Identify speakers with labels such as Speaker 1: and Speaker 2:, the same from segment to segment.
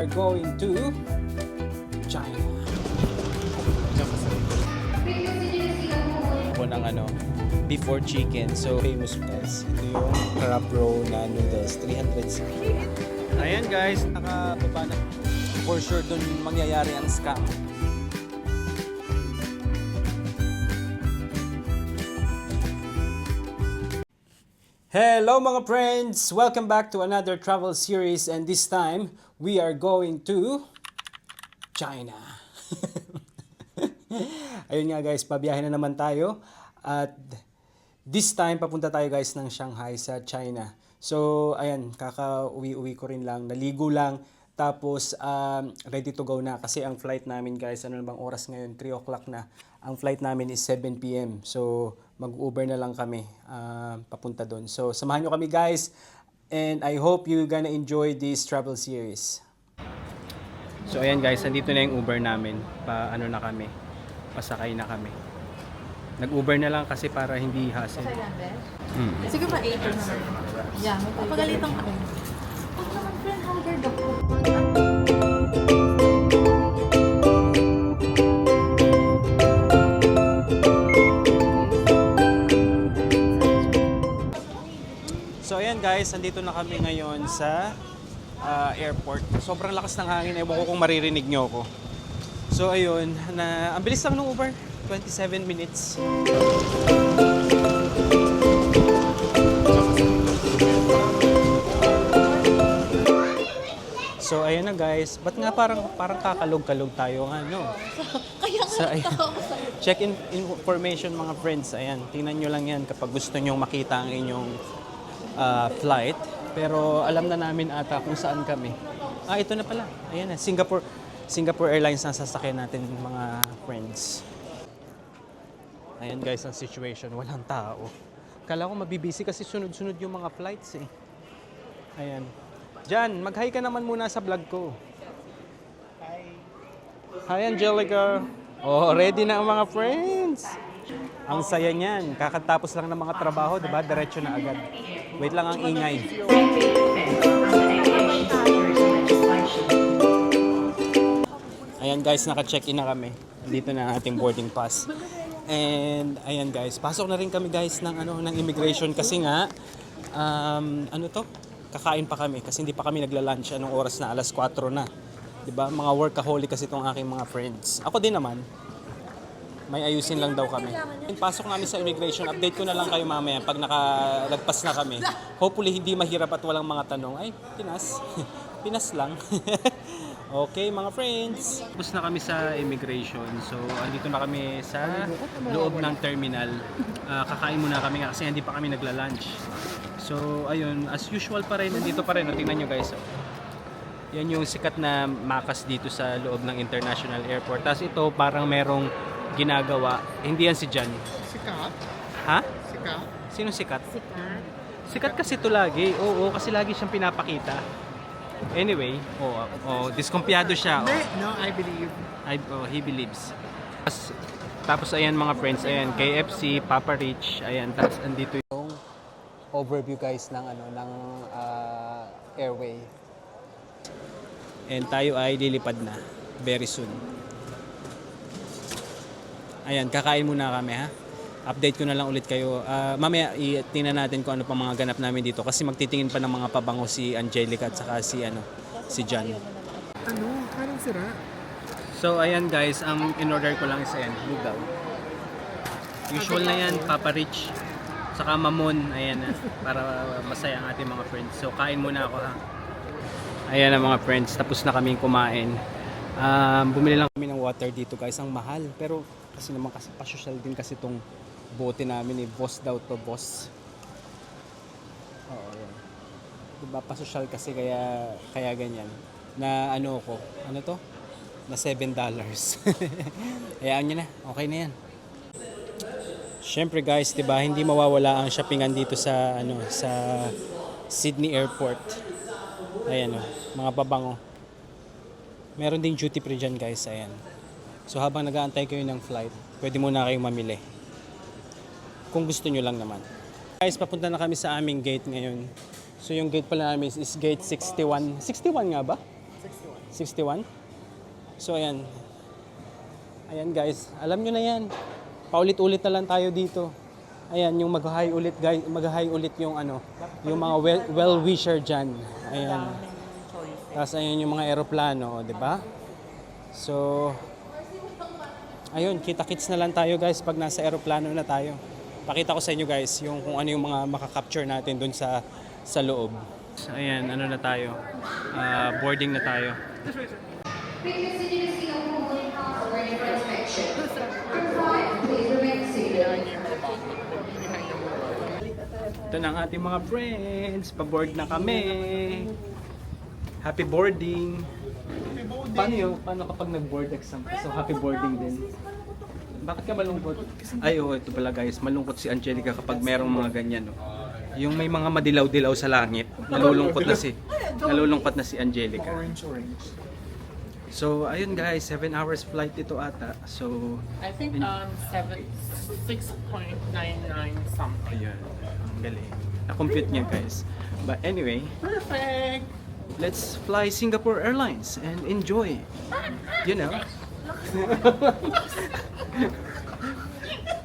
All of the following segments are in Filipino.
Speaker 1: We're going to China. Ako ng before chicken. So famous guys. Ito yung crab roll na noodles, 360. Ayan guys, nakababa na. For sure dun mangyayari ang scam. Hello mga friends! Welcome back to another travel series, and this time we are going to China. Ayun nga guys, pabiyahe na naman tayo at this time papunta tayo guys ng Shanghai sa China. So ayan, kaka-uwi ko rin lang, naligo lang, tapos ready to go na kasi ang flight namin guys, ano na bang oras ngayon? 3 o'clock na. Ang flight namin is 7 p.m. So mag-Uber na lang kami papunta doon. So samahan nyo kami guys, and I hope you gonna enjoy this travel series. So ayan guys, nandito na yung Uber namin. Pasakay na kami. Nag-Uber na lang kasi para hindi hassle.
Speaker 2: Siguro pa 8 or so. Yeah, magpapagalitan ka. Huwag naman friend, haggard ako.
Speaker 1: So ayan guys, andito na kami ngayon sa airport. Sobrang lakas ng hangin, ewan ko kung maririnig nyo ako. So ayun, ang bilis lang ng Uber, 27 minutes. So ayan na guys, ba't nga parang kakalog-kalog tayo
Speaker 2: Kaya nga
Speaker 1: check-in information mga friends, ayan, tingnan nyo lang yan kapag gusto nyo makita ang inyong flight. Pero alam na namin ata kung saan kami. Ito na pala. Ayan na, Singapore Airlines ang sasakyan natin mga friends. Ayan guys ang situation, walang tao. Kala ko mabibisi kasi sunod-sunod yung mga flights eh. Ayan. Jan, mag-hi ka naman muna sa vlog ko. Hi Angelica. Oh, ready na ang mga friends. Ang saya niyan. Kakatapos lang ng mga trabaho, diba? Diretso na agad. Wait lang ang ingay. Ayan guys, naka-check-in na kami. Dito na ang ating boarding pass. And ayan guys, pasok na rin kami guys ng immigration kasi nga kakain pa kami kasi hindi pa kami nagla-lunch. Anong oras na? Alas 4 na. 'Di ba? Mga workaholic kasi itong aking mga friends. Ako din naman. May ayusin lang daw kami. Pasok namin sa immigration, update ko na lang kayo mamaya pag nakalagpas na kami. Hopefully hindi mahirap at walang mga tanong. Ay, Pinas. Pinas lang. Okay mga friends. Tapos na kami sa immigration. So, andito na kami sa loob ng terminal. Kakain muna kami kasi hindi pa kami nagla-lunch. So, ayun, as usual pa rin, nandito pa rin. Tingnan nyo guys. Yan yung sikat na makas dito sa loob ng International Airport. Tapos ito parang merong ginagawa. Hindi yan si Jan.
Speaker 3: Sikat?
Speaker 1: Ha?
Speaker 3: Sikat?
Speaker 1: Sino sikat?
Speaker 2: Sikat.
Speaker 1: Sikat kasi ito lagi. Oo, kasi lagi siyang pinapakita. Anyway, diskumpiyado siya.
Speaker 3: No, I believe.
Speaker 1: He believes. Tapos ayan mga friends, ayan, KFC, Papa Rich, ayan, tapos andito yung overview guys ng airway. And tayo ay lilipad na very soon. Ayan, kakain muna kami ha. Update ko na lang ulit kayo. Mamaya tingnan natin kung ano pa mga ganap namin dito kasi magtitingin pa ng mga pabango si Angelica at saka si Jan.
Speaker 3: Parang sira.
Speaker 1: So ayan guys, ang in-order ko lang is ayan, lugaw. Usual na yan, Papa Rich. Saka mamon, ayan na, para masaya ang ating mga friends. So kain muna ako ha. Ayan na mga friends, tapos na kaming kumain. Bumili lang kami ng water dito guys, ang mahal. Pero kasi pa-social din kasi itong bote namin eh. Boss daw to, boss. Oo, yan. Diba, pa-social kasi kaya ganyan. Na na $7. Hayaan nyo na, okay na yan. Siyempre guys, diba, hindi mawawala ang shoppingan dito sa Sydney Airport. Ayan mga babango. Meron ding duty free dyan guys, ayan. So habang nag-aantay kayo ng flight, pwede muna kayong mamili. Kung gusto nyo lang naman. Guys, papunta na kami sa aming gate ngayon. So yung gate pala namin is gate 61. 61 nga ba?
Speaker 3: 61.
Speaker 1: 61. So ayan. Ayan guys, alam nyo na yan. Paulit-ulit na lang tayo dito. Ayan, yung mag-hi ulit guys, mag-hi ulit yung ano, yung mga well-wisher dyan. Ayan. Tapos ayan yung mga eroplano, di ba? So, ayun, kita-kits na lang tayo guys pag nasa eroplano na tayo. Pakita ko sa inyo guys yung kung ano yung mga makaka-capture natin dun sa loob. Ayan, ano na tayo? Boarding na tayo. Ito na ang ating mga friends. Pa-board na kami. Happy boarding. Paano yun? Paano kapag nag-board exam? So happy boarding din. Bakit ka malungkot? Ay, oh, ito pala guys. Malungkot si Angelica kapag merong mga ganyan. No? Yung may mga madilaw-dilaw sa langit. Nalulungkot na si Angelica. So, ayun guys. 7 hours flight ito ata. So,
Speaker 3: I think 6.99 something.
Speaker 1: ayun. Ang galing. Na-compute niya guys. But anyway,
Speaker 3: Perfect!
Speaker 1: let's fly Singapore Airlines and enjoy. You know.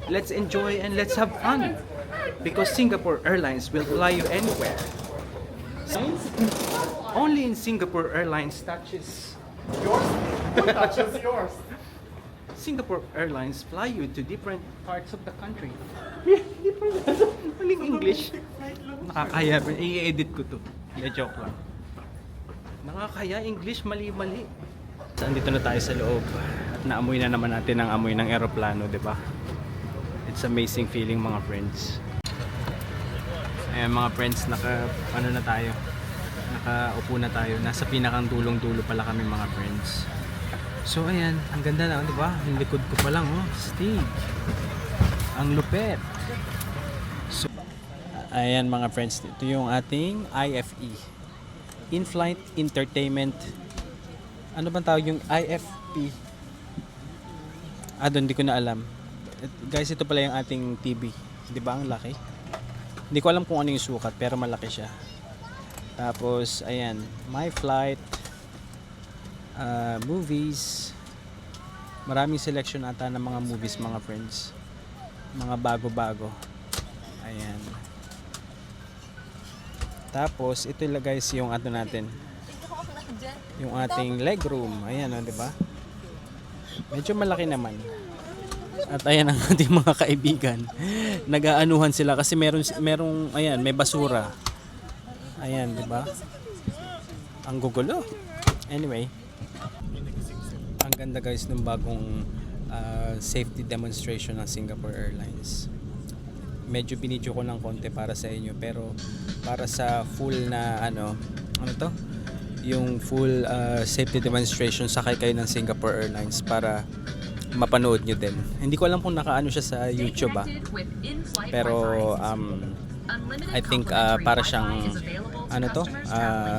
Speaker 1: Let's enjoy and let's have fun. Because Singapore Airlines will fly you anywhere. Only in Singapore Airlines touches.
Speaker 3: Yours? What touches yours?
Speaker 1: Singapore Airlines fly you to different parts of the country. Maling English. Nakakaya. I-edit ko to. Hindi, joke lang. Nakakaya English, mali-mali. So, andito na tayo sa loob. At naamoy na naman natin ang amoy ng eroplano, di ba? It's amazing feeling mga friends. Ayan mga friends, ano na tayo? Nakaupo na tayo. Nasa pinakang dulong-dulo pala kami mga friends. So ayan, ang ganda na, di ba? Yung likod ko pa lang, oh, stage. Ang lupet. So, ayan mga friends, ito yung ating IFE. In-flight Entertainment. Ano bang tawag yung IFP? Doon, hindi ko na alam. Guys, ito pala yung ating TV. Di ba? Ang laki. Hindi ko alam kung ano yung sukat, pero malaki siya. Tapos, ayan. My Flight. Movies. Maraming selection ata ng mga movies, mga friends. Mga bago-bago. Ayan. Tapos, ito lang guys yung ano natin. Yung ating legroom. Ayan, di ba? Medyo malaki naman. At ayan ang ating mga kaibigan. Nag-aanuhan sila kasi merong ayan, may basura. Ayan, di ba? Ang gugulo. Anyway, ang ganda guys ng bagong safety demonstration ng Singapore Airlines. Medyo binidyo ko ng konti para sa inyo, pero para sa full na ano to? Yung full safety demonstration, sakay kayo ng Singapore Airlines para mapanood nyo din. Hindi ko alam kung nakaano siya sa YouTube pero I think para siyang ano to?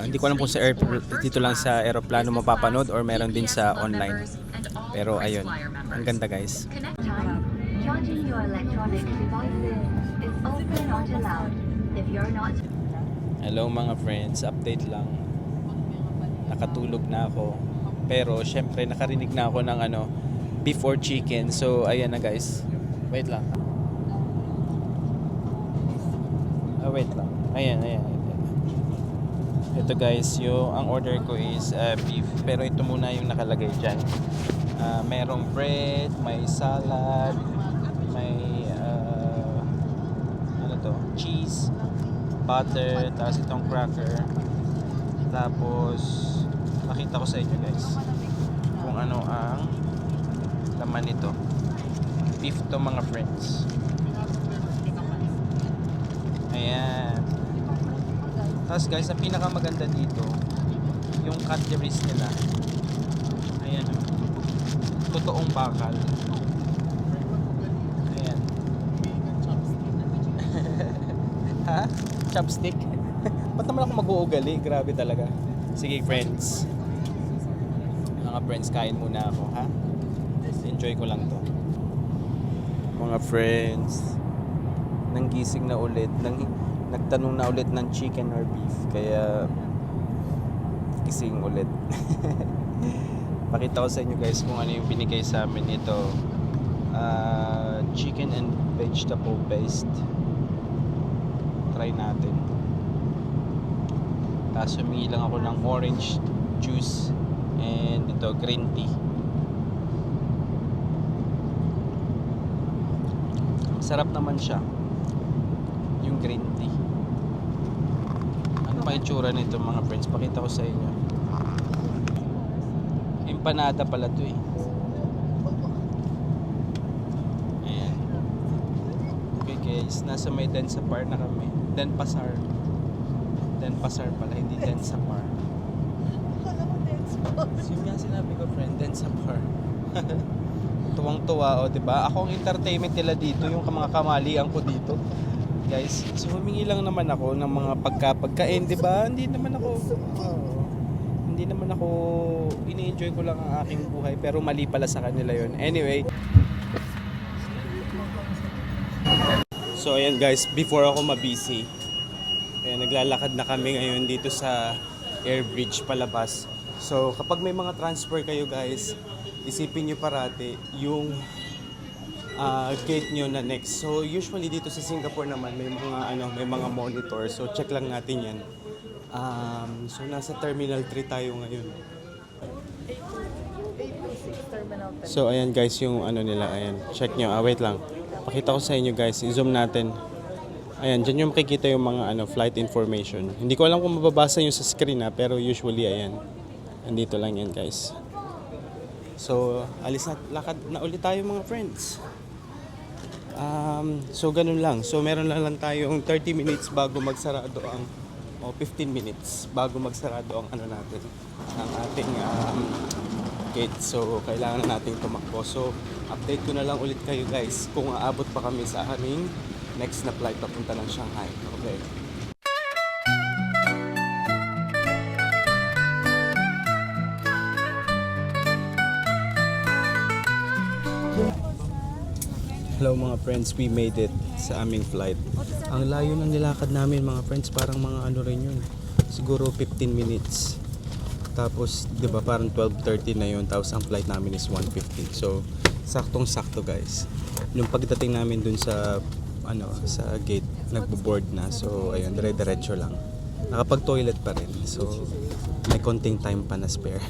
Speaker 1: Hindi ko alam kung sa dito lang sa aeroplano mapapanood or meron din sa online. Pero ayun, ang ganda guys.
Speaker 4: Charging your electronic devices is also not allowed if you're not.
Speaker 1: Hello mga friends, update lang. Nakatulog na ako. Pero syempre nakarinig na ako ng ano, beef or chicken. So ayan na guys. Wait lang. Wait lang. Ayan. Ito guys, ang order ko is beef. Pero ito muna yung nakalagay dyan. Merong bread, may salad, may cheese, butter, tapos itong cracker. Tapos makita ko sa inyo guys kung ano ang laman nito. Beef to mga friends. Ayan. Tapos guys, ang pinakamaganda dito yung cutleries nila. Ayan. Totoong bakal. Ayan. Ha? Chopstick? Ba't naman ako mag-uugali? Grabe talaga. Sige friends. Mga friends, kain muna ako, ha? Enjoy ko lang to. Mga friends, nanggising na ulit, nagtanong na ulit ng chicken or beef. Kaya gising ulit. Pakita ko sa inyo guys kung ano yung binigay sa amin ito. Chicken and vegetable paste. Try natin. Tapos humingi lang ako ng orange juice and ito green tea. Sarap naman siya. Yung green tea. Ano ba itsura nito mga friends? Pakita ko sa inyo. Empanada pala to eh. Ayan. Okay guys, nasa may Densapar na kami. Denpasar pala, hindi Densapar. Yun nga sinabi ko friend, Densapar. Tuwang-tuwa o, diba? Ako ang entertainment nila dito, yung mga kamalian ko dito. Guys, so humingi lang naman ako ng mga pagkain, diba? Hindi naman ako ini-enjoy ko lang ang aking buhay, pero mali pala sa kanila yun. Anyway. So ayan guys, before ako mabisi, ayan, naglalakad na kami ngayon dito sa Airbridge palabas. So kapag may mga transfer kayo guys, isipin nyo parati yung gate nyo na next. So usually dito sa Singapore naman may mga monitor. So check lang natin 'yan. So nasa Terminal 3 tayo ngayon. So ayan guys yung nila, ayan. Check nyo. Wait lang. Pakita ko sa inyo guys. I-zoom natin. Ayan, dyan yung makikita yung mga flight information. Hindi ko alam kung mababasa yung sa screen pero usually ayan. Andito lang yan guys. So, lakad na ulit tayo mga friends. So, ganun lang. So, meron lang tayong 30 minutes bago magsarado 15 minutes bago magsarado ang natin, ang ating gate. So, kailangan na nating tumakbo. So, update ko na lang ulit kayo guys kung aabot pa kami sa aming next na flight papunta ng Shanghai. Okay. Hello mga friends, we made it sa aming flight. Ang layo ng nilakad namin mga friends, parang mga rin yun. Siguro 15 minutes. Tapos, 'di ba, parang 12:30 na yun. Tapos ang flight namin is 1:15. So, saktong-sakto guys. Nung pagdating namin dun sa sa gate, nagbo-board na. So, ayun, dire-diretso lang. Nakapag-toilet pa rin. So, may konting time pa na spare.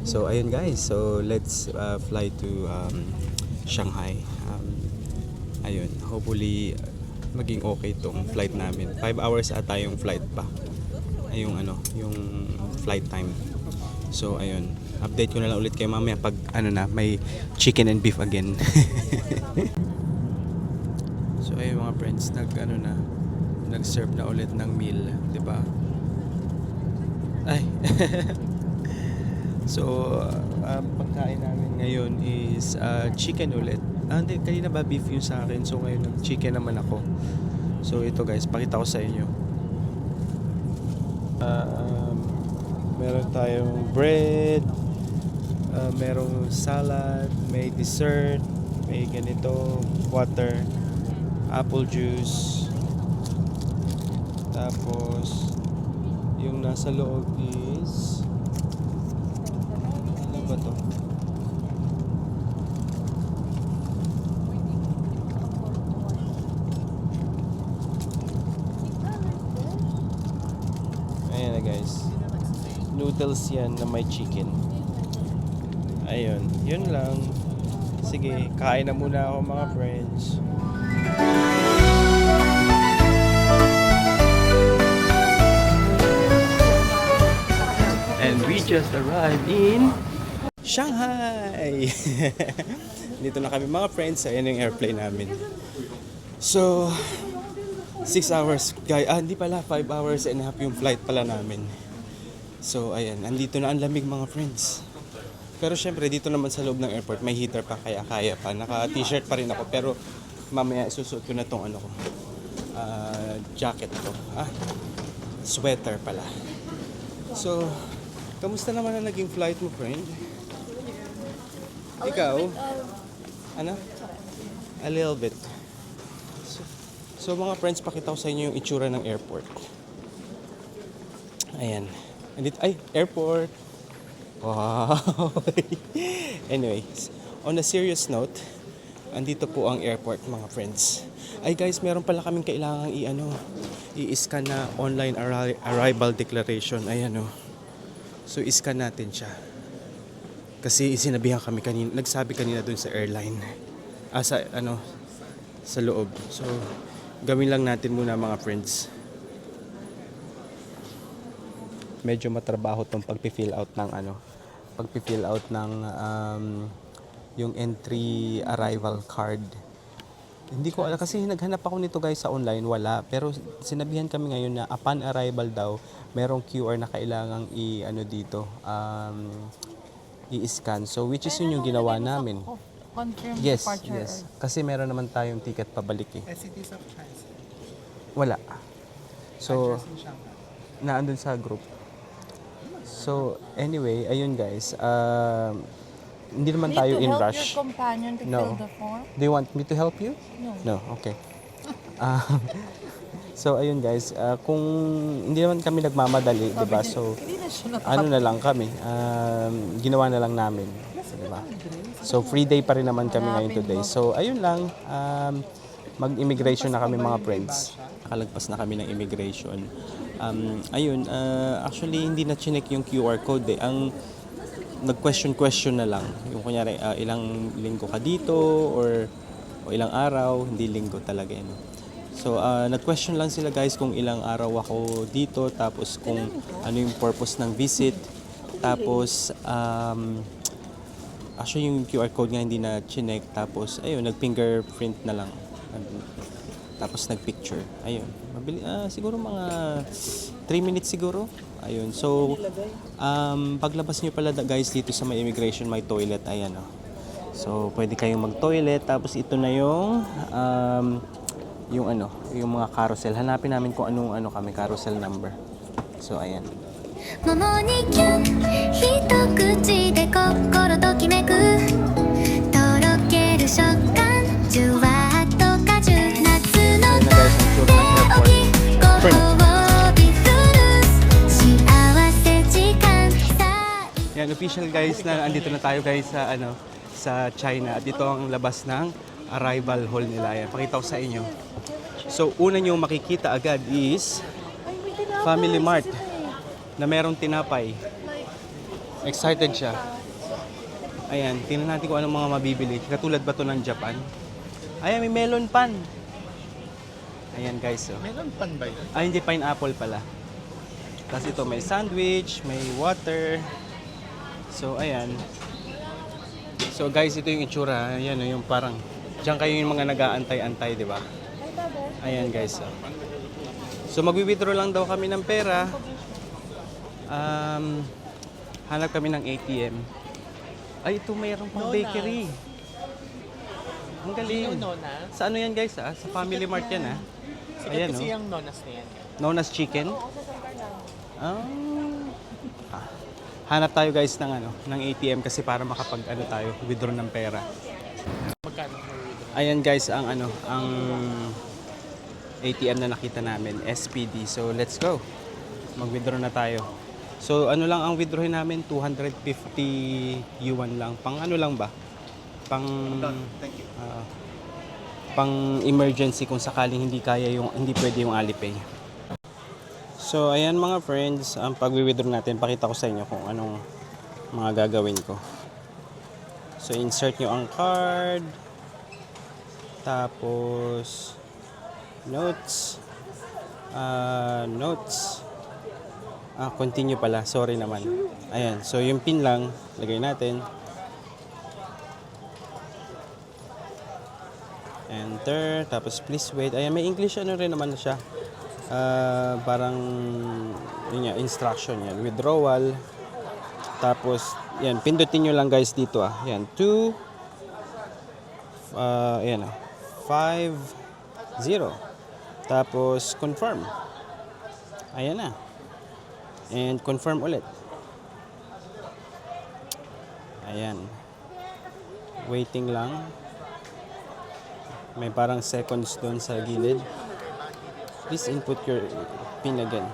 Speaker 1: So, ayun guys. So, let's fly to Shanghai. Ayun, hopefully maging okay tong flight namin. 5 hours ata yung flight pa. Ay yung flight time. So ayun, update ko na lang ulit kayo mamaya pag may chicken and beef again. So ayun mga friends, nag-serve na ulit ng meal, 'di ba? Ay. So pagkain namin ngayon is chicken ulit. Hindi, kanina ba beef yung sa akin. So ngayon nag-chicken naman ako. So ito guys, pakita ko sa inyo. Meron tayong bread, merong salad, may dessert, may ganito, water, apple juice. Tapos yung nasa loob is ano ba to? Ayan na guys, noodles yan na may chicken. Ayun, yun lang. Sige, kain na muna ako mga friends. And we just arrived in Shanghai. Dito na kami mga friends. Ayan yung airplane namin. So 6 hours, guys. Hindi pala, 5 hours and a half yung flight pala namin. So, ayan. Andito na ang lamig mga friends. Pero syempre, dito naman sa loob ng airport, may heater pa, kaya kaya pa. Naka-t-shirt pa rin ako, pero mamaya isusuot ko na tong jacket ko. Sweater pala. So, kamusta naman ang naging flight mo, friend? Ikaw? Ano? A little bit. So mga friends, pakita ko sa inyo yung itsura ng airport. Ayan. Andito, ay, airport. Wow. Anyways, on a serious note, andito po ang airport, mga friends. Ay guys, meron pala kaming kailangang i-scan na online arrival declaration. Ayan o. So, i-scan natin siya. Kasi sinabihan kami kanina, nagsabi kanina dun sa airline. Sa loob. So, gawin lang natin muna, mga friends. Medyo matrabaho tong pagpi-fill out ng yung entry arrival card. Hindi ko alam kasi naghanap ako nito guys sa online, wala. Pero sinabihan kami ngayon na upon arrival daw, merong QR na kailangang i-scan. So which is yun yung ginawa namin.
Speaker 2: Confirm
Speaker 1: Yes,
Speaker 2: departure.
Speaker 1: yes. Kasi meron naman tayong ticket pabalik eh.
Speaker 3: Cities of transit.
Speaker 1: Wala. So,
Speaker 3: In Shanghai.
Speaker 1: naandun sa group. So, anyway, ayun guys. Hindi naman
Speaker 2: Need
Speaker 1: tayo
Speaker 2: to
Speaker 1: in
Speaker 2: help
Speaker 1: rush.
Speaker 2: your companion to
Speaker 1: No.
Speaker 2: fill the form?
Speaker 1: Do you want me to help you?
Speaker 2: No.
Speaker 1: No, okay. So, ayun guys. Kung hindi naman kami nagmamadali, di ba? So,
Speaker 2: Hindi na siya
Speaker 1: ano na lang kami. Ginawa na lang namin. Di ba? So, free day pa rin naman kami ngayon today. So, ayun lang. Mag-immigration na kami, mga friends. Nakalagpas na kami ng immigration. Actually, hindi na chinek yung QR code eh. Ang nag-question na lang. Yung kunyari, ilang linggo ka dito or ilang araw, hindi linggo talaga yun. So, nag-question lang sila guys kung ilang araw ako dito, tapos kung ano yung purpose ng visit. Tapos, actually yung QR code nga hindi na chinek, tapos ayun, nag-fingerprint na lang. Tapos nag-picture. Ayun. Siguro mga 3 minutes siguro. Ayun. So, paglabas nyo pala guys dito sa may immigration, may toilet. Ayan o. So, pwede kayong mag-toilet. Tapos ito na yung yung mga carousel. Hanapin namin kung anong kami, carousel number. So, ayan.
Speaker 5: 桃にキュン一口で心ときめくとろける食感じゅわっと果汁夏の
Speaker 1: Ayan na guys, ang tour ng airport.
Speaker 5: ご褒美フルーツ幸せ時間さ
Speaker 1: Yan, official guys na andito na tayo guys sa China. At ito ang labas ng arrival hall nila. Yan, pakita ko sa inyo. So, una nyo makikita agad is Family Mart na merong tinapay. Excited siya. Ayan, tingnan natin kung anong mga mabibili. Katulad ba to ng Japan? Ayan, may melon pan. Ayan guys. Oh.
Speaker 3: Meron pan ba yun?
Speaker 1: Ay, hindi, pineapple pala. Tapos ito, may sandwich, may water. So, ayan. So, guys, ito yung itsura. Ayan, yung parang, diyan kayo yung mga nag-aantay-antay, di ba? Ayan, guys. So, mag-withdraw lang daw kami ng pera. Hanap kami ng ATM. Ay, ito mayroong pang bakery. Ang galing.
Speaker 3: Nonas?
Speaker 1: Sa ano yan, guys? Sa Family Mart yan, ha?
Speaker 3: Sikat
Speaker 1: Ayan,
Speaker 3: kasi
Speaker 1: oh.
Speaker 3: yung nonas na yan.
Speaker 1: Nonas chicken? Hanap tayo guys ng ATM kasi para tayo withdraw ng pera.
Speaker 3: Magkano per withdraw?
Speaker 1: Ayan guys ang ang ATM na nakita namin, SPD. So let's go. Mag-withdraw na tayo. So ano lang ang withdrawin namin, 250 yuan lang. Pang ano lang ba? Pang emergency kung sakaling hindi pwede yung Alipay. So ayan mga friends, ang pag-withdraw natin, pakita ko sa inyo kung anong mga gagawin ko. So insert nyo ang card, tapos notes, continue pala, sorry naman. Ayan, so yung pin lang, lagay natin. Enter, tapos please wait. Ayan, may English rin naman siya. Parang yun yan, instruction yan, withdrawal. Tapos yan, pindutin nyo lang guys dito Yan, 50. Tapos confirm. Ayan na. And confirm ulit. Ayan. Waiting lang. May parang seconds doon sa gilid. Please input your PIN again.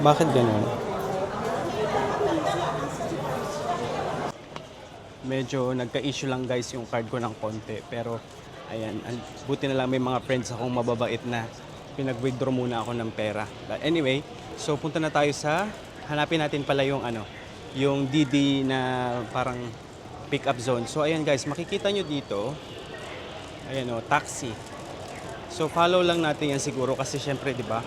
Speaker 1: Bakit ganun? Medyo nagka-issue lang guys yung card ko ng konti. Pero, ayan, buti na lang may mga friends akong mababait na pinag-withdraw muna ako ng pera. But anyway, so punta na tayo sa, hanapin natin pala yung yung DD na parang pick-up zone. So ayan guys, makikita nyo dito, ayan o, taxi. So follow lang natin yan siguro kasi syempre, di ba,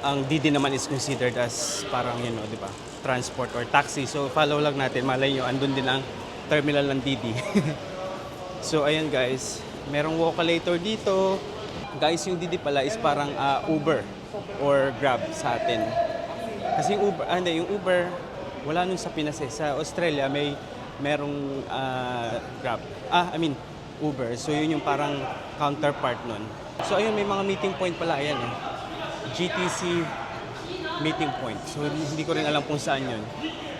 Speaker 1: ang DD naman is considered as parang yun o, di ba, transport or taxi. So follow lang natin, malay nyo, andun din ang terminal ng DD. So ayan guys, merong Vocalator dito. Guys, yung DD pala is parang Uber or Grab sa atin. Kasi yung Uber, wala nun sa Pinas eh. Sa Australia, merong Grab. Uber. So yun yung parang counterpart nun. So ayun, may mga meeting point pala. Ayan eh. GTC meeting point. So hindi ko rin alam kung saan yun.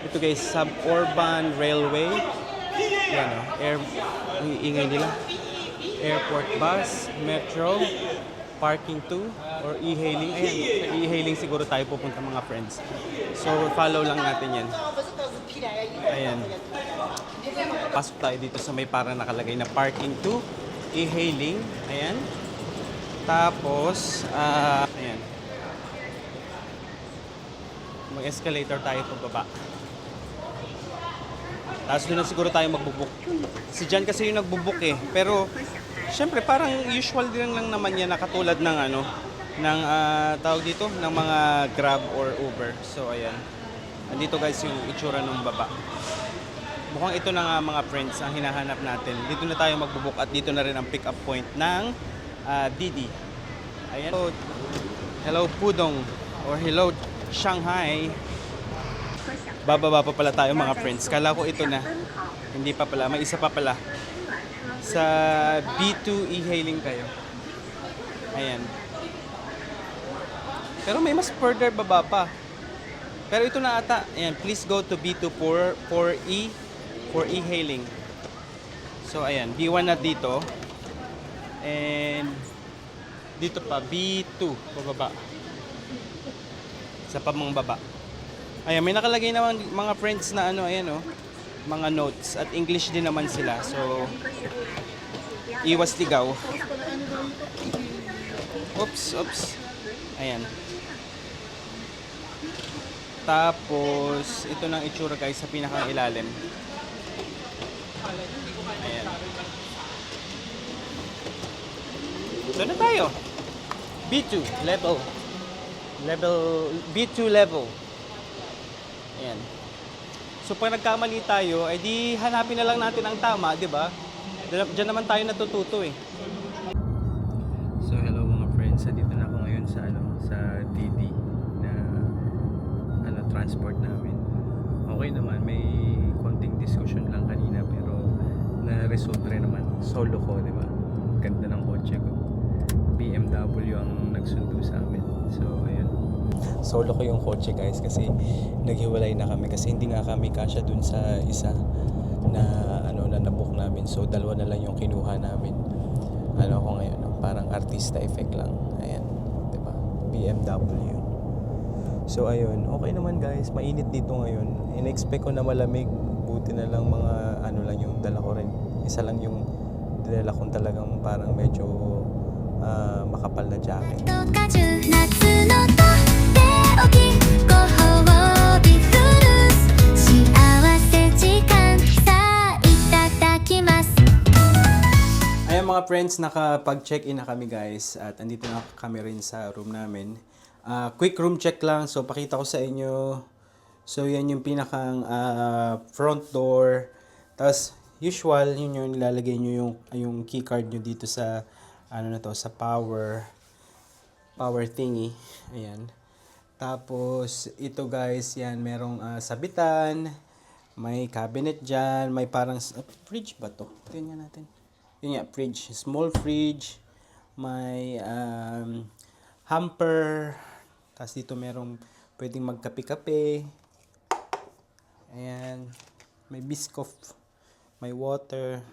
Speaker 1: Ito guys, Suburban Railway. Ayan o. Ang ingay nila. Airport bus, metro, parking 2, or e-hailing. Ayan, sa e-hailing siguro tayo pupunta mga friends. So, follow lang natin yan. Ayan. Pasok tayo dito sa may parang nakalagay na parking 2, e-hailing. Ayan. Tapos, ayan. Mag-escalator tayo pababa. Tapos doon na siguro tayo magbubuk. Si Jan kasi yung nagbubuk eh. Pero, syempre, parang usual din lang naman yan na katulad ng tawag dito, ng mga Grab or Uber. So, ayan. Andito guys yung itsura ng baba. Mukhang ito na nga mga friends ang hinahanap natin. Dito na tayo magbubuk at dito na rin ang pick-up point ng DD. Ayan. So, hello Pudong or hello Shanghai. Bababa pa pala tayo mga friends. Kala ko ito na. Hindi pa pala. May isa pa pala. Sa B2 e-hailing kayo. Ayan. Pero may mas further baba pa. Pero ito na ata. Ayan. Please go to B2 for e-hailing. So ayan. B1 na dito. And dito pa. B2. Bababa. Sa pamang-baba. Ayan, may nakalagay naman mga friends na ayan mga notes at English din naman sila. So, iwas ligaw. Oops. Ayan. Tapos, ito nang itsura guys sa pinakang ilalim. Ayan. So na tayo. B2 level. B2 level. Ayan. So pag nagkamali tayo, ay di hanapin na lang natin ang tama, di ba? Diyan naman tayo natututo eh. So hello mga friends, dito na ako ngayon sa DD na transport namin. Okay naman, may konting discussion lang kanina pero na-resolve rin naman. Solo ko, di ba? Ganda ng kotse ko. BMW ang nagsundo sa amin. So ayan. Solo ko yung kotse guys kasi naghiwalay na kami kasi hindi nga kami kasya dun sa isa na na nabook namin. So dalawa na lang yung kinuha namin. Ko ngayon, parang artista effect lang. Ayan, 'di ba? BMW. So ayun, okay naman guys. Mainit dito ngayon. In-expect ko na malamig. Buti na lang mga lang yung dala ko rin. Isa lang yung dala kong talagang parang medyo makapal na jacket.
Speaker 5: 夏のとっておきご褒美フルーツ幸せ時間さあいただきます
Speaker 1: Ayan mga friends, nakapag-check-in na kami guys at andito na kami rin sa room namin. Quick room check lang, so pakita ko sa inyo. So yan yung pinakang front door. Tapos usual, yun yung nilalagay nyo yung key card nyo dito sa sa power thingy. Ayan. Tapos ito guys, yan merong sabitan, may cabinet dyan, may parang fridge ba to? Tingnan natin. Yun nga, fridge, small fridge, may hamper. Tapos dito merong pwedeng magkape-kape. Ayan. May biscoff, may water.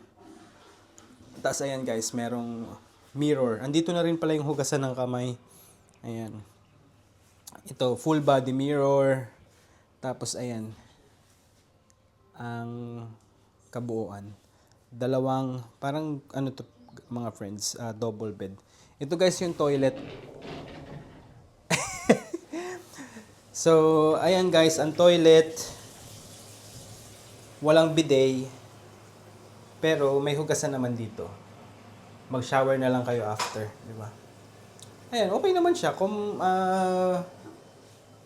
Speaker 1: Tapos ayan guys, merong mirror. Andito na rin pala yung hugasan ng kamay. Ayan. Ito, full body mirror. Tapos ayan, ang kabuuan. Dalawang, parang ano to mga friends, double bed. Ito guys yung toilet. So, ayan guys, ang toilet, walang bidet, pero may hugasan naman dito. Mag-shower na lang kayo after, di ba? Ayan, okay naman siya. Kung,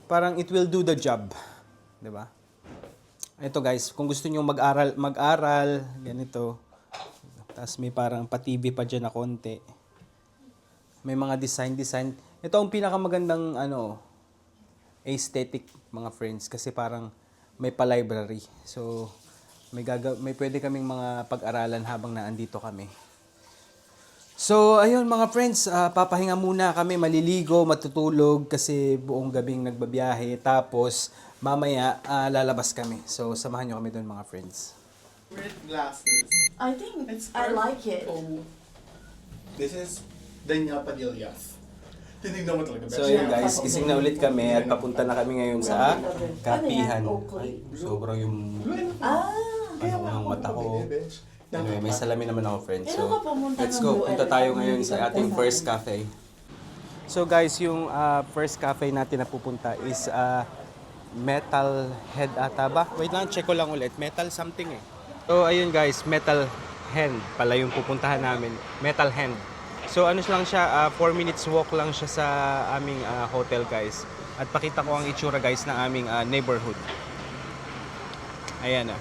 Speaker 1: parang it will do the job. Di ba? Ito guys, kung gusto niyo mag-aral, ganito. Tapos may parang pa-TV pa dyan na konti. May mga design. Ito ang pinakamagandang aesthetic mga friends kasi parang may pa-library. So may pwede kaming mga pag-aralan habang naandito kami. So ayun mga friends, papahinga muna kami, maliligo, matutulog kasi buong gabing nagbabiyahe. Tapos mamaya lalabas kami. So samahan niyo kami doon mga friends.
Speaker 3: Red glasses.
Speaker 2: I think
Speaker 3: It's
Speaker 2: I like it.
Speaker 3: Oh. This is Daniel Padillas. Tinignan mo talaga.
Speaker 1: So ayun guys, gising na ulit kami at papunta na kami ngayon sa kapihan. Ay, sobrang yung ang mata ko. Anyway, may salamin naman ako friends. So let's go. Punta tayo ngayon sa ating first cafe. So guys, yung first cafe natin na pupunta is Metal Head ata ba? Wait lang, check ko lang ulit. Metal something eh. So ayun guys, Metal Hand pala yung pupuntahan namin. Metal Hand. So ano lang siya, 4 minutes walk lang siya sa aming hotel guys. At pakita ko ang itsura guys ng aming neighborhood. Ayan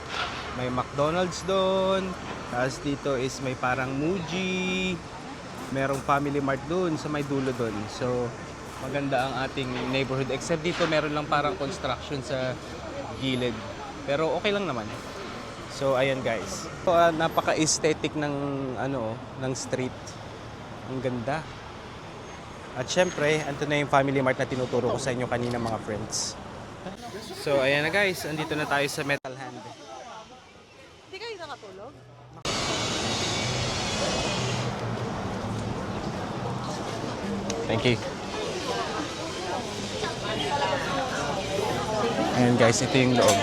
Speaker 1: may McDonald's doon. Tapos dito is may parang Muji. Merong Family Mart doon sa may dulo doon. So maganda ang ating neighborhood. Except dito meron lang parang construction sa gilid. Pero okay lang naman. So ayan guys. So, napaka-aesthetic ng ng street. Ang ganda. At syempre, ito na yung Family Mart na tinuturo ko sa inyo kanina mga friends. So ayan na guys, andito na tayo sa Metal Hand.
Speaker 2: Hindi kayo nakatulog?
Speaker 1: Thank you. Ayan guys, ito yung loob.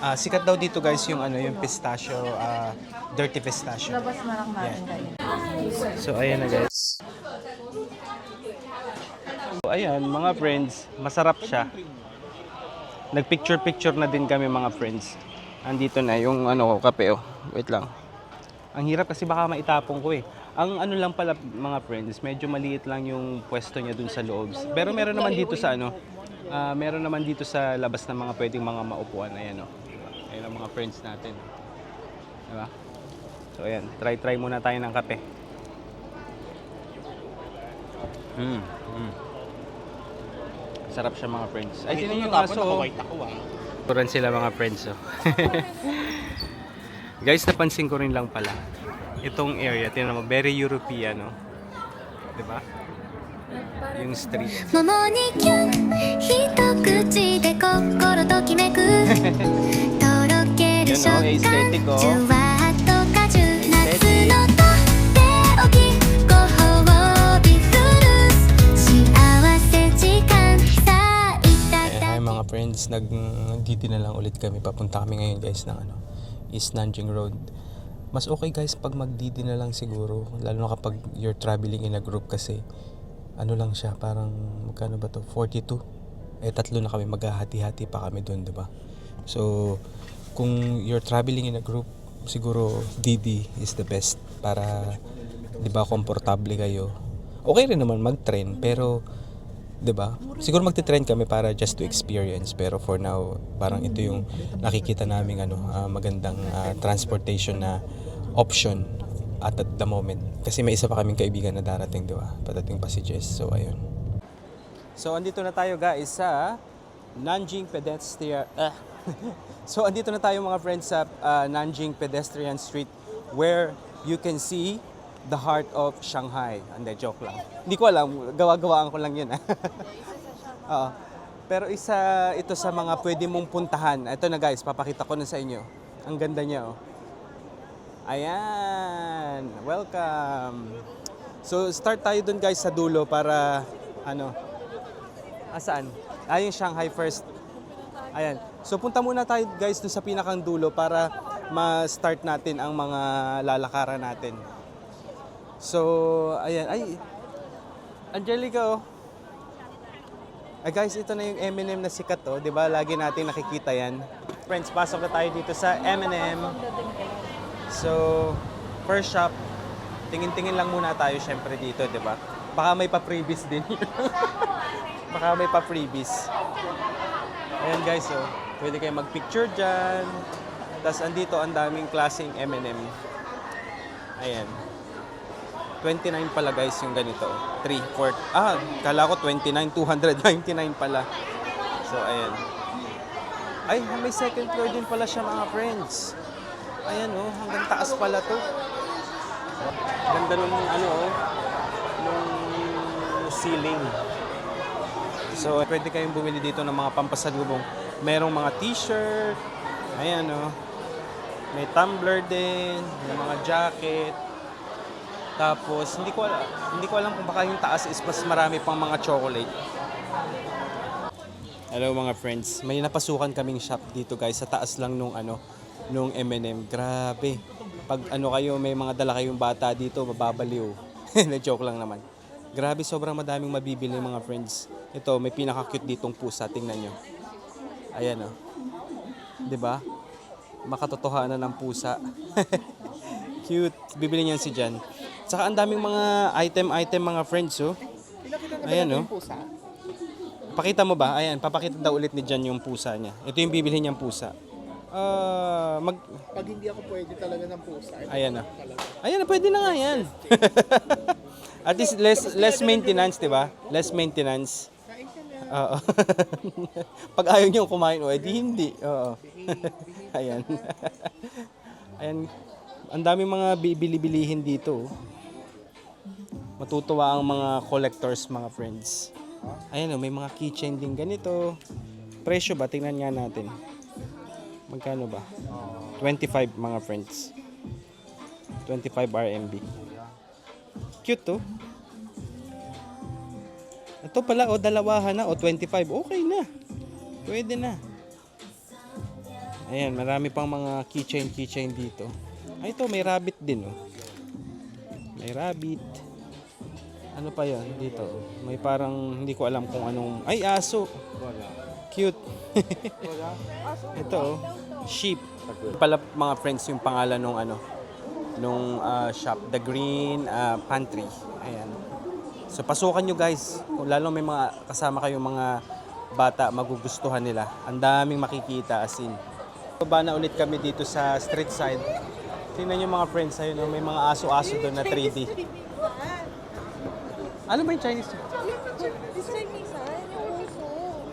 Speaker 1: Sikat daw dito guys yung yung pistachio, dirty pistachio.
Speaker 2: Labas na lang natin guys.
Speaker 1: So ayan na guys. So ayan mga friends, masarap siya. Nagpicture-picture na din kami mga friends. Andito na yung kape oh. Wait lang. Ang hirap kasi baka maitapon ko eh. Ang lang pala mga friends, medyo maliit lang yung pwesto niya dun sa loob. Pero meron naman dito sa meron naman dito sa labas ng mga pwedeng mga maupuan. Ayan oh. Ayan ang mga friends natin. Diba? So ayan, try muna tayo ng kape. Sarap siya mga friends. Ay, tinan yung aso.
Speaker 3: Nakawait ako
Speaker 1: Turan sila mga friends oh. Guys, napansin ko rin lang pala. Itong area, tingnan mo, very European, no? 'Di ba? Yung street.
Speaker 5: 桃にキュン一口で心ときめくとろける食感
Speaker 1: aesthetic, oh.
Speaker 5: じゅわっと果汁夏のとっておきご褒美フルーツ幸せ時間さあいただ
Speaker 1: Hi mga friends, nagdito na lang ulit kami. Papunta kami ngayon guys ng East Nanjing Road. Mas okay guys pag magdidi na lang siguro, lalo na kapag you're traveling in a group kasi lang siya, parang magkano ba to? 42. Tatlo na kami, maghahati-hati pa kami doon, 'di ba? So kung you're traveling in a group, siguro Didi is the best para 'di ba komportable kayo. Okay rin naman mag-train pero 'di ba? Siguro magte-train kami para just to experience, pero for now parang ito yung nakikita naming magandang transportation na option at the moment. Kasi may isa pa kaming kaibigan na darating, 'di ba? Patating pa si Jess. So ayun. So andito na tayo guys sa Nanjing Pedestrian So andito na tayo mga friends sa Nanjing Pedestrian Street where you can see the heart of Shanghai. Hindi, joke lang. Hindi ko alam, gawa-gawaan ko lang yun. Oo. Pero isa ito sa mga pwede mong puntahan. Ito na guys, papakita ko na sa inyo. Ang ganda niya oh. Ayan, welcome. So start tayo dun guys sa dulo para Saan? Yung Shanghai first. Ayan. So punta muna tayo guys dun sa pinakang dulo para ma-start natin ang mga lalakaran natin. So, ayan. Ay, Angelica, oh. Ay guys, ito na yung M&M na sikat, oh. Diba? Lagi natin nakikita yan. Friends, pasok na tayo dito sa M&M. So, first shop. Tingin-tingin lang muna tayo syempre dito, diba? Baka may pa-freebies din. Baka may pa-freebies. Ayan guys, oh. Pwede kayo mag-picture dyan. Tapos andito ang daming klaseng M&M. Ayan. 29 pala guys yung ganito. 3/4. Kala ko 29, 299 pala. So, ayan. Ay, may second floor din pala siya mga friends. Ayan oh, hanggang taas pala to. Ganda nung nung ceiling. So, pwede kayong bumili dito ng mga pampasalubong. Merong mga t-shirt. Ayan oh. May tumbler din, may mga jacket. Tapos, hindi ko alam kung baka yung taas is mas marami pang mga chocolate. Hello mga friends, may napasukan kaming shop dito guys sa taas lang nung M&M. Grabe. Pag kayo, may mga dala kayong bata dito, mababaliw. Na-joke lang naman. Grabe, sobrang madaming mabibili mga friends. Ito, may pinaka-cute ditong pusa, tingnan nyo. Ayan oh. 'Di ba? Makatotohanan ng pusa. Cute. Bibili niyan si Jan. Saka ang daming mga item mga friends, oh. Ayan, oh. Pakita mo ba? Ayan, papakita daw ulit ni Jan yung pusa niya. Ito yung bibili niyang pusa.
Speaker 3: Pag hindi ako pwede talaga ng pusa.
Speaker 1: Ayan na. Ayan na, pwede na nga yan. At least less maintenance, di ba? Less maintenance. Oo. Pag ayaw niyo kumain, edi hindi. Oo. Ayan. Ayan. Ang daming mga bibili-bilihin dito. Matutuwa ang mga collectors, mga friends. Ayan o, may mga keychain din ganito. Presyo ba? Tingnan nga natin. Magkano ba? 25 mga friends. 25 RMB. Cute to. Ito pala, dalawahan na, 25. Okay na. Pwede na. Ayan, marami pang mga keychain dito. Ay, ito, may rabbit din, oh. May rabbit. Ano pa yan dito? May parang, hindi ko alam kung anong... Ay, aso! Cute. Ito, oh. Sheep. Pala, mga friends, yung pangalan nung shop. The Green Pantry. Ayan. So, pasukan nyo guys. Kung lalo may mga kasama kayong mga bata, magugustuhan nila. Ang daming makikita, as in. Baba na ulit kami dito sa street side. Tingnan nyo mga friends, ayun, may mga aso-aso doon na 3D. Ano ba yung Chinese?
Speaker 2: This Chinese, yung uso.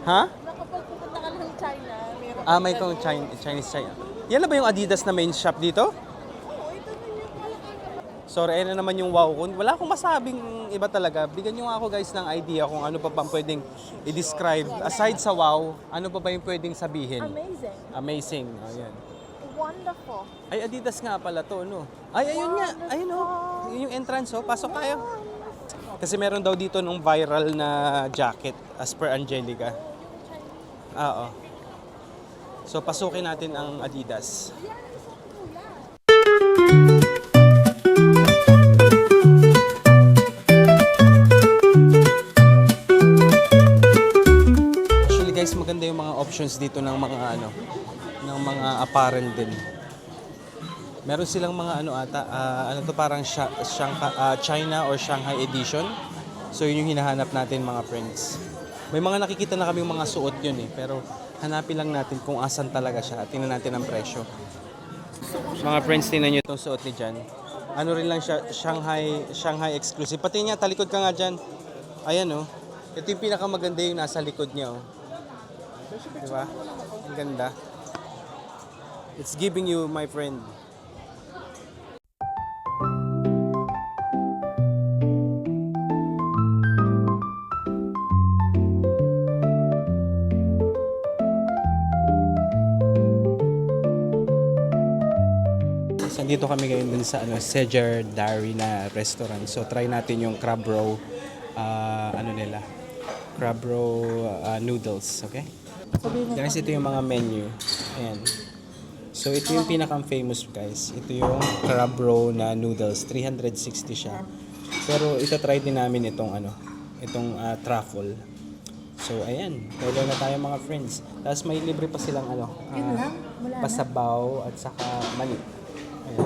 Speaker 1: Ha?
Speaker 2: Kapag pupunta ka ng China, meron
Speaker 1: May itong Chinese China. Yan na ba yung Adidas na main shop dito?
Speaker 2: Oo, ito na yung kalakal.
Speaker 1: Sorry, ayun na naman yung wow ko. Wala akong masabing iba talaga. Bigyan nyo nga ako guys ng idea kung ano pa bang pwedeng i-describe. Aside sa wow, ano pa ba yung pwedeng sabihin?
Speaker 2: Amazing.
Speaker 1: Amazing. Ayan.
Speaker 2: Wonderful.
Speaker 1: Ay, Adidas nga pala to, no? Ay, ayun nga. Ayun, oh. Yun yung entrance, oh. Pasok tayo. Kasi meron daw dito nung viral na jacket as per Angelica. Oo. So, pasukin natin ang Adidas. Actually guys, maganda yung mga options dito ng mga ng mga apparel din. Meron silang mga parang China or Shanghai edition. So yun yung hinahanap natin mga friends. May mga nakikita na kaming mga suot yun pero hanapin lang natin kung asan talaga siya at tingnan natin ang presyo. Mga friends, tingnan nyo itong suot ni Jan. Ano rin lang siya, Shanghai exclusive. Pati niya, talikod ka nga dyan. Ayan oh. Ito yung pinakamaganda yung nasa likod niya oh. Diba? Ang ganda. It's giving you, my friend. Dito kami ngayon dun sa Sejar Dairy na restaurant. So try natin yung crab roe nila. crab roe noodles, okay? Guys, ito yung mga menu. Ayan. So, ito yung pinaka-famous, guys. Ito yung crab roe na noodles. 360 siya. Pero, itatry din namin itong truffle. So, ayan. Order na tayo mga friends. Tapos, may libre pa silang
Speaker 2: Yun lang? Wala na?
Speaker 1: pasabaw at saka mani. Ayan.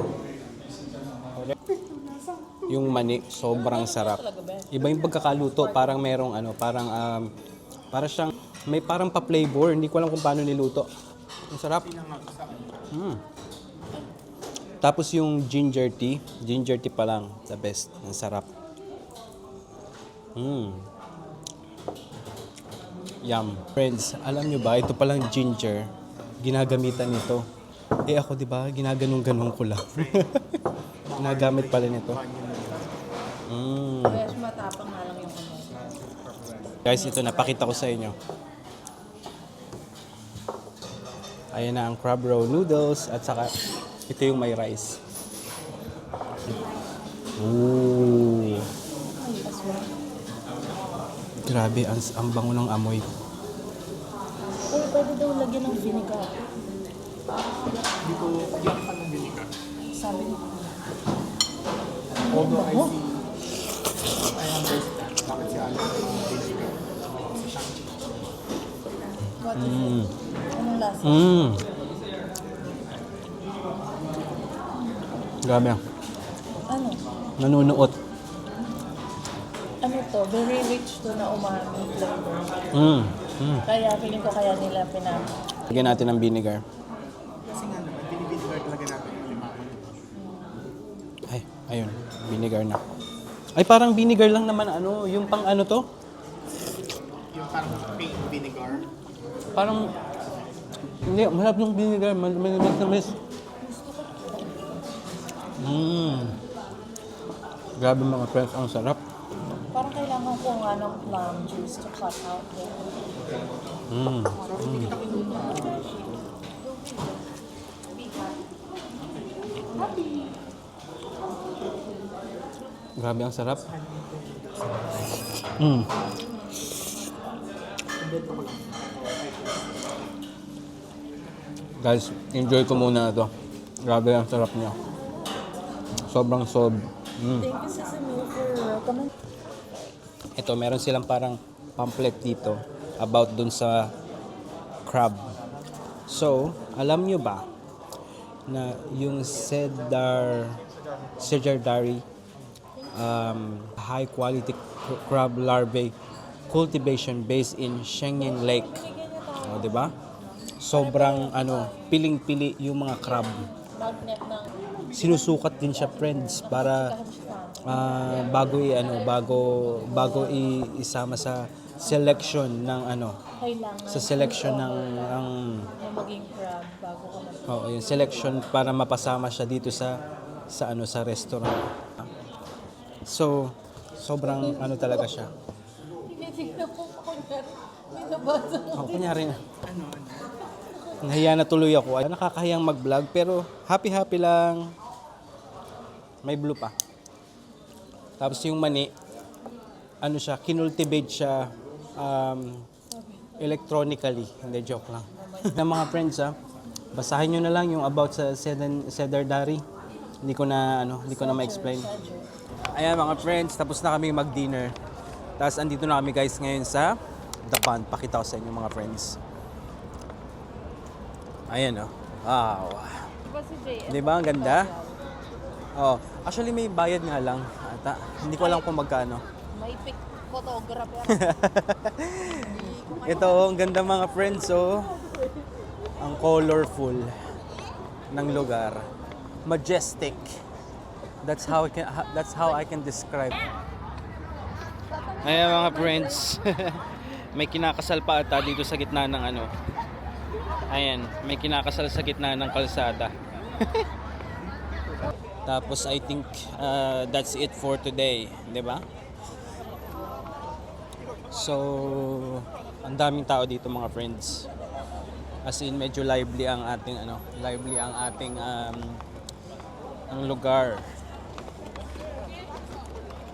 Speaker 1: Yung mani, sobrang sarap. Iba yung pagkakaluto. Parang merong para siyang, may parang pa-flavor. Hindi ko alam kung paano niluto. Ang sarap. Tapos yung ginger tea pa lang, the best. Ang sarap. Yum. Friends, alam nyo ba, ito palang ginger, ginagamitan nito. Ako, di ba, ginaganong-ganong ko lang. Ginagamit pala nito.
Speaker 2: Kaya matapang nga lang yung
Speaker 1: Guys, ito, napakita ko sa inyo. Ayan na ang crab roe noodles at saka ito yung may rice. Ooh. Grabe, ang bango ng amoy.
Speaker 2: Uy, pwede daw lagyan ng vinegar. Sabi niya.
Speaker 3: Although I understand bakit si Alex vinegar.
Speaker 2: What is it? Anong lasa?
Speaker 1: Grabe.
Speaker 2: Ano?
Speaker 1: Nanunuot.
Speaker 2: Ano to? Very rich to na umami flavor. Kaya feeling ko kaya nila
Speaker 1: Lagyan natin ng vinegar.
Speaker 3: Kasi nga naman, binibinigar talaga natin yung limangan.
Speaker 1: Ay, ayun. Vinegar na. Ay, parang vinegar lang naman yung pang to?
Speaker 3: Yung parang pink vinegar.
Speaker 1: Parang, hindi, malap yung vinegar. Manis. Grabe mga friends, ang sarap.
Speaker 2: Parang kailangan ko nga ng plum juice to cut out there.
Speaker 1: Grabe ang sarap. Guys, enjoy ko muna ito. Grabe ang sarap niya. Sobrang sob.
Speaker 2: Thank you, Sesame, for recommending.
Speaker 1: Ito, meron silang parang pamphlet dito about dun sa crab. So, alam nyo ba na yung Cedardari high quality crab larvae cultivation based in Shenyang Lake. O, di ba? Sobrang piling-pili yung mga crab.
Speaker 2: Magnet ng
Speaker 1: Sinusukat din siya, friends, para bago isama sa selection ng
Speaker 2: kailangan
Speaker 1: sa selection ng
Speaker 2: na maging crab bago ka mag-
Speaker 1: yung selection para mapasama siya dito sa restaurant. So, sobrang talaga siya.
Speaker 2: Tinitignan ko kunyari. May nabasa ko.
Speaker 1: Kunyari na. Nahiya na tuloy ako. Nakakahiyang mag-vlog pero happy lang. May blue pa. Tapos yung mani, kinultivate siya electronically. Hindi, joke lang. Na mga friends, basahin nyo na lang yung about sa Cedardari. Hindi ko na ma-explain. Ayan mga friends, tapos na kami mag-dinner. Tapos andito na kami guys ngayon sa The Pond. Pakita ko sa inyo mga friends. Ayan Wow.
Speaker 2: Diba si JS?
Speaker 1: Di ba? Ang ganda? Oh, actually may bayad nga lang ata. Hindi ko alam kung magkano.
Speaker 2: May pic photographer.
Speaker 1: Ito, ang ganda mga friends, ang colorful ng lugar. Majestic. That's how I can describe. Ayan mga friends. May kinakasal pa ata dito sa gitna ng Ayan, may kinakasal sa gitna ng kalsada. Tapos I think that's it for today, 'di ba? So, ang daming tao dito mga friends. As in medyo lively ang ating ang lugar.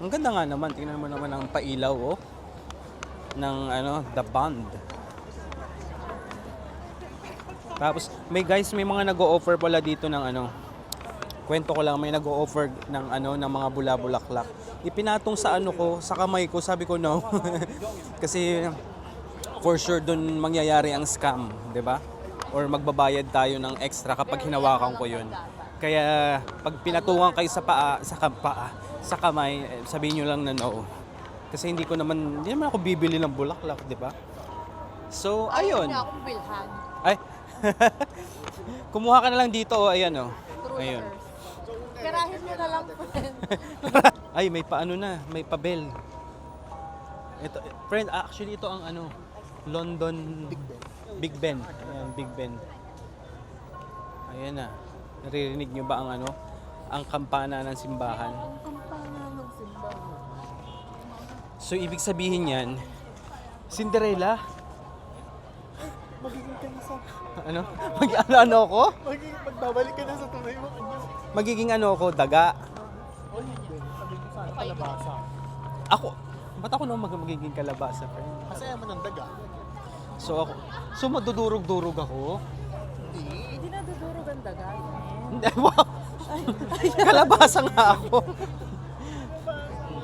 Speaker 1: Ang ganda nga naman, tingnan mo naman ang pailaw ng The Bond. Tapos may mga nag-o-offer pala dito ng kwento ko lang, may nag-o-offer ng ng mga bula-bulaklak. Ipinatong sa sa kamay ko, sabi ko no. Kasi for sure doon mangyayari ang scam, 'di ba? Or magbabayad tayo ng extra kapag hinawakan ko 'yun. Kaya pag pinatungan kayo sa kamay, sabihin niyo lang na no. Kasi hindi naman ako bibili ng bulaklak, 'di ba? So, ayun.
Speaker 2: Ayaw na akong bilhan.
Speaker 1: Ay. Kumuha ka na lang dito, ayan Ayun.
Speaker 2: Karahin mo na lang, friend.
Speaker 1: Ay, may may pa-bell. Ito, friend, actually ito ang London Big Ben. Ayan, Big Ben. Ayan na. Naririnig nyo ba ang kampana ng simbahan?
Speaker 2: Ang kampana ng simbahan.
Speaker 1: So, ibig sabihin yan, Cinderella?
Speaker 3: Magiging ka na sa...
Speaker 1: Ano ako?
Speaker 3: Magbabalik ka na sa tunay mo.
Speaker 1: Magiging ako, daga.
Speaker 3: O hindi. Sabi ko sana kalabasa.
Speaker 1: Ako, ba't ako naman magiging kalabasa, friend?
Speaker 3: Kasi ayaw mo ng daga.
Speaker 1: So madudurog-durog ako?
Speaker 2: Hindi na dudurog ang daga.
Speaker 1: Hindi, wow! Kalabasa nga ako.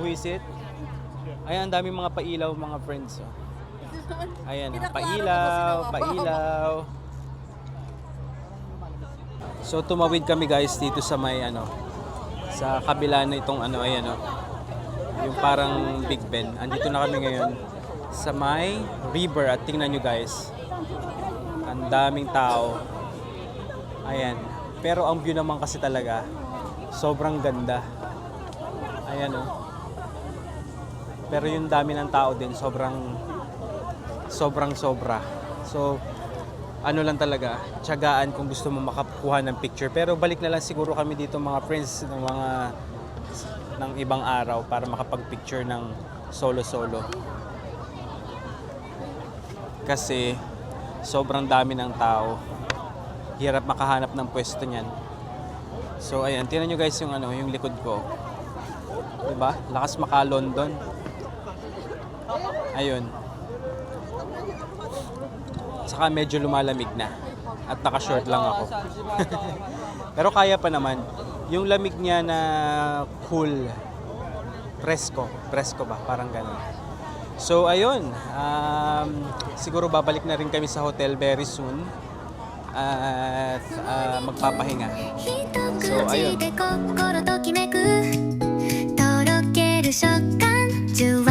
Speaker 1: Buisit. Ayan, ang daming mga pailaw, mga friends. Ayan, pailaw. So tumawid kami guys dito sa may sa kabila na itong yung parang Big Ben. Andito na kami ngayon sa may river at tingnan nyo guys. Ang daming tao. Ayan. Pero ang view naman kasi talaga sobrang ganda. Ayan Pero yung dami ng tao din sobra. So lang talaga, tiyagaan kung gusto mo makakuha ng picture. Pero balik na lang siguro kami dito mga friends ng ibang araw para makapag-picture ng solo-solo. Kasi sobrang dami ng tao. Hirap makahanap ng pwesto niyan. So ayan, tingnan nyo guys yung likod ko. 'Di ba? Lakas maka-London. Ayun. Saka medyo lumalamig na at naka-short lang ako. Pero kaya pa naman. Yung lamig niya na cool, presko ba? Parang ganun. So ayun, siguro babalik na rin kami sa hotel very soon at magpapahinga. So ayun.
Speaker 5: 心ときめくとろける食感じゅわ